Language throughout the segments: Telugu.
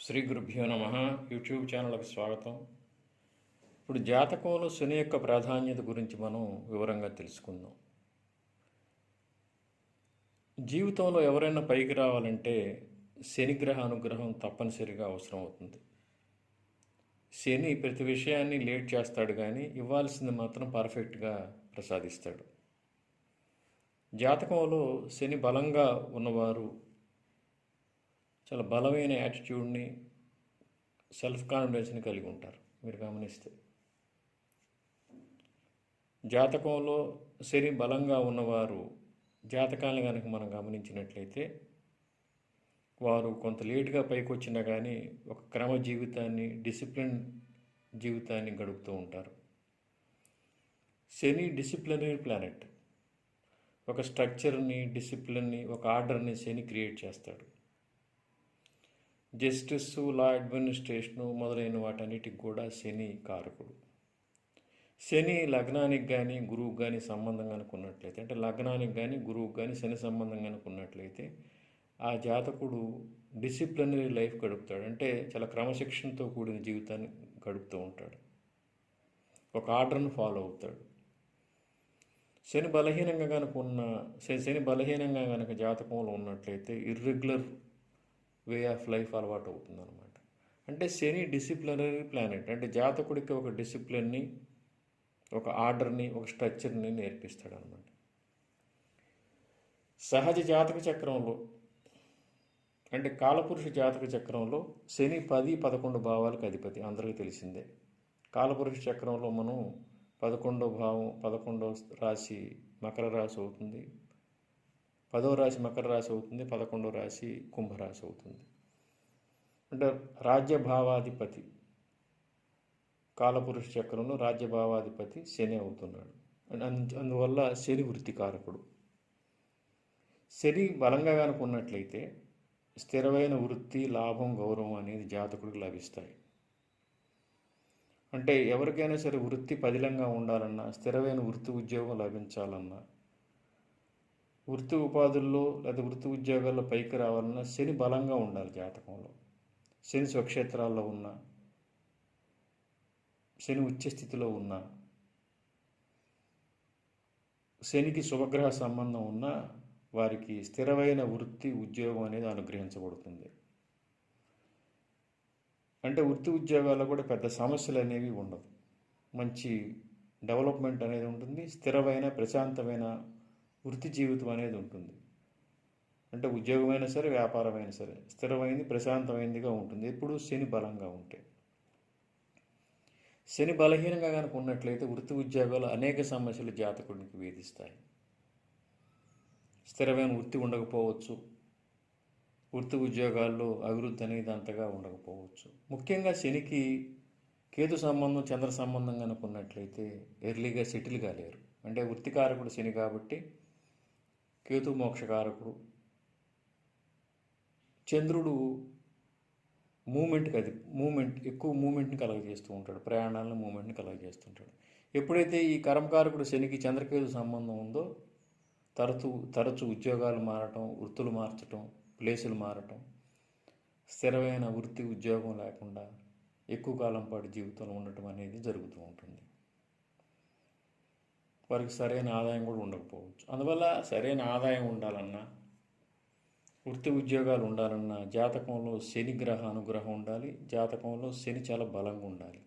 శ్రీ గురుభ్యో నమ. యూట్యూబ్ ఛానల్కి స్వాగతం. ఇప్పుడు జాతకంలో శని యొక్క ప్రాధాన్యత గురించి మనం వివరంగా తెలుసుకుందాం. జీవితంలో ఎవరైనా పైకి రావాలంటే శనిగ్రహ అనుగ్రహం తప్పనిసరిగా అవసరం అవుతుంది. శని ప్రతి విషయాన్ని లేట్ చేస్తాడు, కానీ ఇవ్వాల్సింది మాత్రం పర్ఫెక్ట్గా ప్రసాదిస్తాడు. జాతకంలో శని బలంగా ఉన్నవారు చాలా బలమైన యాటిట్యూడ్ని, సెల్ఫ్ కాన్ఫిడెన్స్ని కలిగి ఉంటారు. మీరు గమనిస్తే జాతకంలో శని బలంగా ఉన్నవారు జాతకాలను కనుక మనం గమనించినట్లయితే వారు కొంత లేటుగా పైకి వచ్చినా కానీ ఒక క్రమ జీవితాన్ని, డిసిప్లిన్ జీవితాన్ని గడుపుతూ ఉంటారు. శని డిసిప్లినరీ ప్లానెట్. ఒక స్ట్రక్చర్ని, డిసిప్లిన్ని, ఒక ఆర్డర్ని శని క్రియేట్ చేస్తాడు. జస్టిస్, లా, అడ్మినిస్ట్రేషను మొదలైన వాటన్నిటికి కూడా శని కారకుడు. శని లగ్నానికి కానీ గురువుకి కానీ సంబంధం కనుకున్నట్లయితే, అంటే లగ్నానికి కానీ గురువుకి కానీ శని సంబంధం కనుకున్నట్లయితే ఆ జాతకుడు డిసిప్లినరీ లైఫ్ గడుపుతాడు. అంటే చాలా క్రమశిక్షణతో కూడిన జీవితాన్ని గడుపుతూ ఉంటాడు. ఒక ఆర్డర్ను ఫాలో అవుతాడు. శని బలహీనంగా కనుక జాతకంలో ఉన్నట్లయితే ఇర్రెగ్యులర్ వే ఆఫ్ లైఫ్ అలవాటు అవుతుందన్నమాట. అంటే శని డిసిప్లినరీ ప్లానెట్. అంటే జాతకుడికి ఒక డిసిప్లిన్ని, ఒక ఆర్డర్ని, ఒక స్ట్రక్చర్ని నేర్పిస్తాడు అనమాట. సహజ జాతక చక్రంలో, అంటే కాలపురుష జాతక చక్రంలో శని 10-11 భావాలకు అధిపతి, అందరికీ తెలిసిందే. కాలపురుష చక్రంలో మనం 11వ భావం, 11వ రాశి మకర రాశి అవుతుంది, 10వ రాశి మకర రాశి అవుతుంది, 11వ రాశి కుంభరాశి అవుతుంది. అంటే రాజ్యభావాధిపతి, కాలపురుష చక్రంలో రాజ్యభావాధిపతి శని అవుతున్నాడు. అందువల్ల శని వృత్తికారకుడు. శని బలంగా కనుక ఉన్నట్లయితే స్థిరమైన వృత్తి, లాభం, గౌరవం అనేది జాతకుడికి లభిస్తాయి. అంటే ఎవరికైనా సరే వృత్తి పదిలంగా ఉండాలన్నా, స్థిరమైన వృత్తి ఉద్యోగం లభించాలన్నా, వృత్తి ఉపాధుల్లో లేదా వృత్తి ఉద్యోగాల్లో పైకి రావాలన్నా శని బలంగా ఉండాలి జాతకంలో. శని స్వక్షేత్రాల్లో ఉన్న, శని ఉచ్చస్థితిలో ఉన్న, శనికి శుభగ్రహ సంబంధం ఉన్న వారికి స్థిరమైన వృత్తి ఉద్యోగం అనేది అనుగ్రహించబడుతుంది. అంటే వృత్తి ఉద్యోగాల్లో కూడా పెద్ద సమస్యలు అనేవి ఉండవు. మంచి డెవలప్మెంట్ అనేది ఉంటుంది. స్థిరమైన ప్రశాంతమైన వృత్తి జీవితం అనేది ఉంటుంది. అంటే ఉద్యోగమైనా సరే, వ్యాపారమైనా సరే స్థిరమైంది, ప్రశాంతమైనదిగా ఉంటుంది ఎప్పుడు శని బలంగా ఉంటే. శని బలహీనంగా కనుక ఉన్నట్లయితే వృత్తి ఉద్యోగాలు అనేక సమస్యలు జాతకుడికి వేధిస్తాయి. స్థిరమైన వృత్తి ఉండకపోవచ్చు, వృత్తి ఉద్యోగాల్లో అభివృద్ధి అనేది అంతగా ఉండకపోవచ్చు. ముఖ్యంగా శనికి కేతు సంబంధం, చంద్ర సంబంధం కనుక ఉన్నట్లయితే ఎర్లీగా సెటిల్ కాలేరు. అంటే వృత్తికారకుడు శని కాబట్టి కేతు మోక్షకారకుడు. చంద్రుడు ఎక్కువ మూమెంట్ని కలగజేస్తూ ఉంటాడు, ప్రయాణాలను మూమెంట్ని కలగజేస్తుంటాడు. ఎప్పుడైతే ఈ కర్మకారకుడు శనికి చంద్రకేతు సంబంధం ఉందో తరచు ఉద్యోగాలు మారటం, వృత్తులు మార్చటం, ప్లేసులు మారటం, స్థిరమైన వృత్తి ఉద్యోగం లేకుండా ఎక్కువ కాలం పాటు జీవితంలో ఉండటం అనేది జరుగుతూ ఉంటుంది. వారికి సరైన ఆదాయం కూడా ఉండకపోవచ్చు. అందువల్ల సరైన ఆదాయం ఉండాలన్నా, వృత్తి ఉద్యోగాలు ఉండాలన్నా జాతకంలో శని గ్రహ అనుగ్రహం ఉండాలి. జాతకంలో శని చాలా బలంగా ఉండాలి.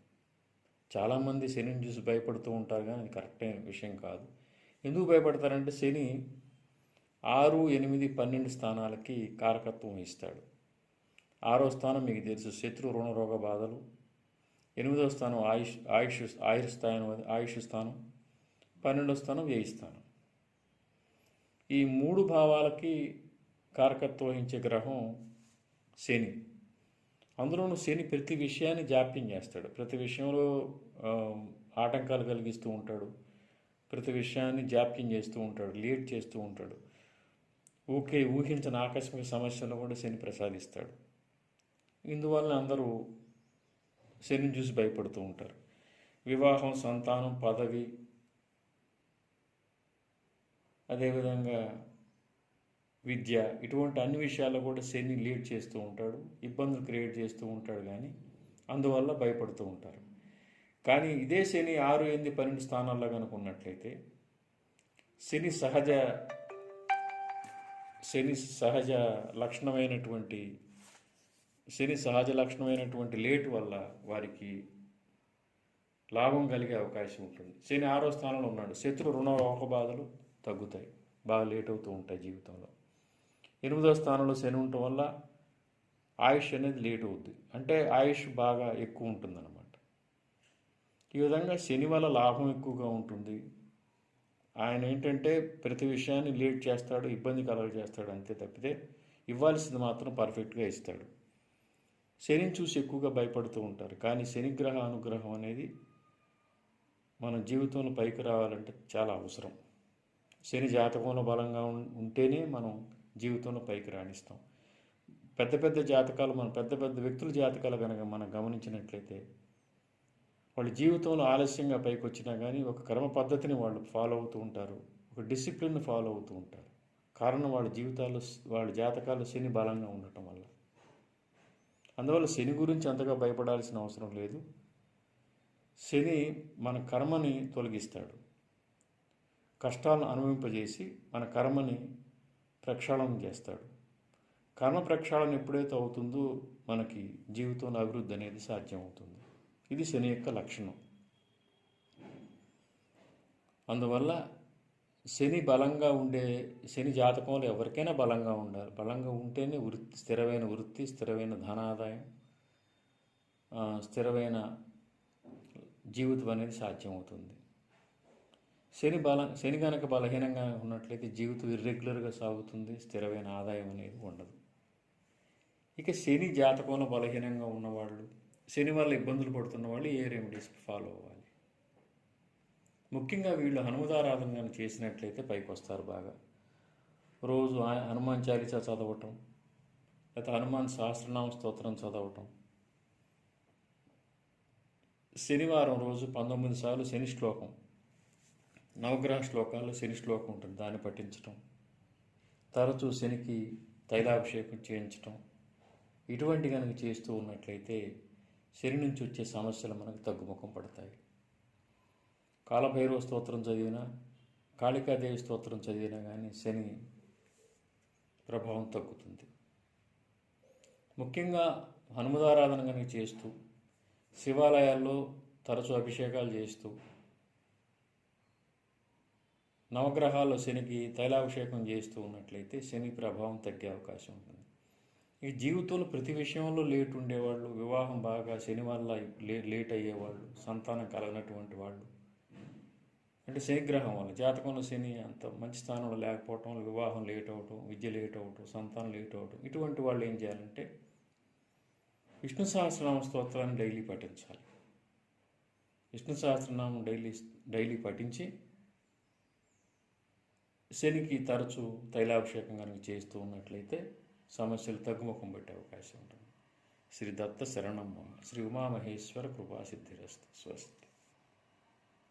చాలామంది శనిని చూసి భయపడుతూ ఉంటారు, కానీ అది కరెక్ట్ అయిన విషయం కాదు. ఎందుకు భయపడతారంటే శని 6, 8, 12 స్థానాలకి కారకత్వం ఇస్తాడు. 6వ స్థానం మీకు తెలుసు, శత్రు రుణ రోగ బాధలు. 8వ స్థానం ఆయుష్ స్థానం. 12వ స్థానం వ్యయ స్థానం. ఈ 3 భావాలకి కారకత్వం వహించే గ్రహం శని. అందులోనూ శని ప్రతి విషయాన్ని జాప్యం చేస్తాడు. ప్రతి విషయంలో ఆటంకాలు కలిగిస్తూ ఉంటాడు. ప్రతి విషయాన్ని జాప్యం చేస్తూ ఉంటాడు, లేట్ చేస్తూ ఉంటాడు. ఊహించిన ఆకస్మిక సమస్యలను కూడా శని ప్రసాదిస్తాడు. ఇందువల్ల అందరూ శనిని చూసి భయపడుతూ ఉంటారు. వివాహం, సంతానం, పదవి, అదేవిధంగా విద్య, ఇటువంటి అన్ని విషయాల్లో కూడా శని లీడ్ చేస్తూ ఉంటాడు, ఇబ్బందులు క్రియేట్ చేస్తూ ఉంటాడు. కానీ అందువల్ల భయపడుతూ ఉంటారు. కానీ ఇదే శని 6, 8, 12 స్థానాల్లో కనుక ఉన్నట్లయితే శని సహజ శని సహజ లక్షణమైనటువంటి శని సహజ లక్షణమైనటువంటి లేటు వల్ల వారికి లాభం కలిగే అవకాశం ఉంటుంది. శని 6వ స్థానంలో ఉన్నాడు. శత్రు రుణ రోగ బాధలు తగ్గుతాయి, బాగా లేట్ అవుతూ ఉంటాయి జీవితంలో. 8వ స్థానంలో శని ఉండటం వల్ల ఆయుష్ అనేది లేట్ అవుద్ది, అంటే ఆయుష్ బాగా ఎక్కువ ఉంటుందన్నమాట. ఈ విధంగా శని వల్ల లాభం ఎక్కువగా ఉంటుంది. ఆయన ఏంటంటే ప్రతి విషయాన్ని లేట్ చేస్తాడు, ఇబ్బంది కలగజేస్తాడు అంతే తప్పితే ఇవ్వాల్సింది మాత్రం పర్ఫెక్ట్గా ఇస్తాడు. శనిని చూసి ఎక్కువగా భయపడుతూ ఉంటారు. కానీ శనిగ్రహ అనుగ్రహం అనేది మన జీవితంలో పైకి రావాలంటే చాలా అవసరం. శని జాతకంలో బలంగా ఉంటేనే మనం జీవితంలో పైకి రాణిస్తాం. పెద్ద పెద్ద జాతకాలు, మన పెద్ద పెద్ద వ్యక్తుల జాతకాలు కనుక మనం గమనించినట్లయితే వాళ్ళ జీవితంలో ఆలస్యంగా పైకి వచ్చినా కానీ ఒక క్రమ పద్ధతిని వాళ్ళు ఫాలో అవుతూ ఉంటారు, ఒక డిసిప్లిన్ ఫాలో అవుతూ ఉంటారు. కారణం వాళ్ళ జాతకాల్లో శని బలంగా ఉండటం వల్ల. అందువల్ల శని గురించి అంతగా భయపడాల్సిన అవసరం లేదు. శని మన కర్మని తొలగిస్తాడు, కష్టాలను అనుభవింపజేసి మన కర్మని ప్రక్షాళన చేస్తాడు. కర్మ ప్రక్షాళన ఎప్పుడైతే అవుతుందో మనకి జీవితంలో అభివృద్ధి అనేది సాధ్యమవుతుంది. ఇది శని యొక్క లక్షణం. అందువల్ల శని బలంగా శని జాతకంలో ఎవరికైనా బలంగా ఉండాలి. బలంగా ఉంటేనే స్థిరమైన వృత్తి, స్థిరమైన ధనాదాయం, స్థిరమైన జీవితం అనేది సాధ్యమవుతుంది. శని కనుక బలహీనంగా ఉన్నట్లయితే జీవితం ఇర్రెగ్యులర్గా సాగుతుంది, స్థిరమైన ఆదాయం అనేది ఉండదు. ఇక శని జాతకంలో బలహీనంగా ఉన్నవాళ్ళు, శని వల్ల ఇబ్బందులు పడుతున్న వాళ్ళు ఏ రెమెడీస్ ఫాలో అవ్వాలి? ముఖ్యంగా వీళ్ళు హనుమదారాధన కానీ చేసినట్లయితే పైకి వస్తారు బాగా. రోజు హనుమాన్ చాలీసా చదవటం, లేకపోతే హనుమాన్ సహస్రనామ స్తోత్రం చదవటం, శనివారం రోజు 19 సార్లు శని శ్లోకం, నవగ్రహ శ్లోకాల్లో శని శ్లోకం ఉంటుంది, దాన్ని పఠించటం, తరచూ శనికి తైలాభిషేకం చేయించటం, ఇటువంటి కనుక చేస్తూ ఉన్నట్లయితే శని నుంచి వచ్చే సమస్యలు మనకు తగ్గుముఖం పడతాయి. కాలభైరవ స్తోత్రం చదివినా, కాళికాదేవి స్తోత్రం చదివినా కానీ శని ప్రభావం తగ్గుతుంది. ముఖ్యంగా హనుమదారాధన కనుక చేస్తూ, శివాలయాల్లో తరచూ అభిషేకాలు చేస్తూ, నవగ్రహాల్లో శనికి తైలాభిషేకం చేస్తూ ఉన్నట్లయితే శని ప్రభావం తగ్గే అవకాశం ఉంటుంది. ఈ జీవితంలో ప్రతి విషయంలో లేట్ ఉండేవాళ్ళు, వివాహం బాగా శని వల్ల లేట్ అయ్యేవాళ్ళు, సంతానం కలగనటువంటి వాళ్ళు, అంటే శనిగ్రహం వల్ల జాతకంలో శని అంత మంచి స్థానంలో లేకపోవటం వల్ల వివాహం లేట్ అవ్వటం, విద్య లేట్ అవ్వటం, సంతానం లేట్ అవ్వటం, ఇటువంటి వాళ్ళు ఏం చేయాలంటే విష్ణు సహస్రనామ స్తోత్రాన్ని డైలీ పఠించాలి. విష్ణు సహస్రనామం డైలీ పఠించి శనికి తరచూ తైలాభిషేకం కనుక చేస్తూ ఉన్నట్లయితే సమస్యలు తగ్గుముఖం పెట్టే అవకాశం ఉంటుంది. శ్రీ దత్త శరణం మమ. శ్రీ ఉమామహేశ్వర కృపాసిద్ధిరస్తు. స్వస్తి.